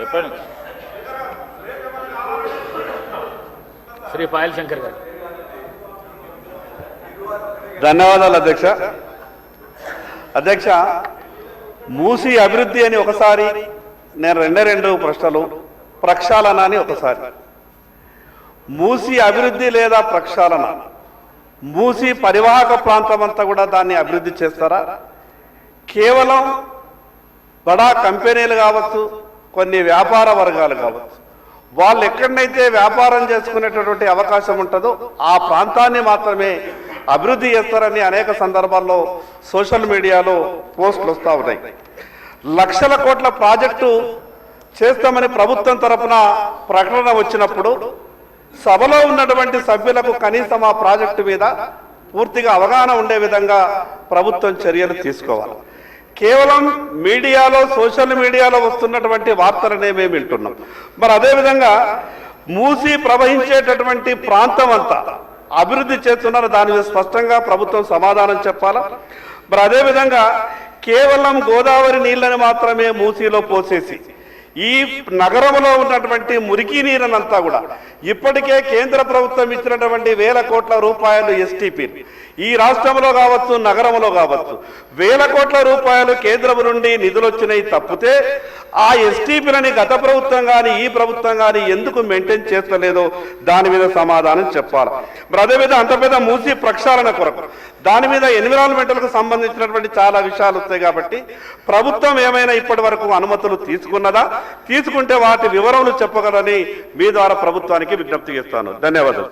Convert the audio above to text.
చెప్పండి. శ్రీ పాయల్ శంకర్ గారు. ధన్యవాదాలు అధ్యక్ష. అధ్యక్ష, మూసి అభివృద్ధి అని ఒకసారి, నేను రెండు ప్రశ్నలు, ప్రక్షాళన అని ఒకసారి. మూసి అభివృద్ధి లేదా ప్రక్షాళన, మూసి పరివాహక ప్రాంతం అంతా కూడా దాన్ని అభివృద్ధి చేస్తారా? కేవలం బడా కంపెనీలు కావచ్చు, కొన్ని వ్యాపార వర్గాలు కావచ్చు, వాళ్ళు ఎక్కడనైతే వ్యాపారం చేసుకునేటటువంటి అవకాశం ఉంటుందో ఆ ప్రాంతాన్ని మాత్రమే అభివృద్ధి చేస్తారని అనేక సందర్భాల్లో సోషల్ మీడియాలో పోస్టులు వస్తూ ఉన్నాయి. లక్షల కోట్ల ప్రాజెక్టు చేస్తామని ప్రభుత్వం తరఫున ప్రకటన వచ్చినప్పుడు సభలో ఉన్నటువంటి సభ్యులకు కనీసం ఆ ప్రాజెక్టు మీద పూర్తిగా అవగాహన ఉండే విధంగా ప్రభుత్వం చర్యలు తీసుకోవాలి. కేవలం మీడియాలో, సోషల్ మీడియాలో వస్తున్నటువంటి వార్తలనే మేము వింటున్నాం. మరి అదేవిధంగా మూసి ప్రవహించేటటువంటి ప్రాంతం అంతా అభివృద్ధి చేస్తున్నారు, దాని మీద స్పష్టంగా ప్రభుత్వం సమాధానం చెప్పాలా? మరి అదేవిధంగా కేవలం గోదావరి నీళ్ళని మాత్రమే మూసిలో పోసేసి ఈ నగరంలో ఉన్నటువంటి మురికి నీరనంతా కూడా ఇప్పటికే కేంద్ర ప్రభుత్వం ఇచ్చినటువంటి వేల కోట్ల రూపాయలు ఎస్టీపీ, ఈ రాష్ట్రంలో కావచ్చు, నగరంలో కావచ్చు, వేల కోట్ల రూపాయలు కేంద్రం నుండి నిధులు వచ్చినాయి తప్పితే ఆ ఎస్టీపీలని గత ప్రభుత్వం కానీ ఈ ప్రభుత్వం కానీ ఎందుకు మెయింటైన్ చేస్తలేదో దాని మీద సమాధానం చెప్పాలి. మరి అదేవిధంగా అంత పెద్ద మూసి ప్రక్షాళన కొరకు దాని మీద ఎన్విరాన్మెంటల్కు సంబంధించినటువంటి చాలా విషయాలు వస్తాయి. కాబట్టి ప్రభుత్వం ఏమైనా ఇప్పటి వరకు అనుమతులు తీసుకున్నదా? తీసుకుంటే వాటి వివరములు చెప్పగలని మీ ద్వారా ప్రభుత్వానికి విజ్ఞప్తి చేస్తాను. ధన్యవాదాలు.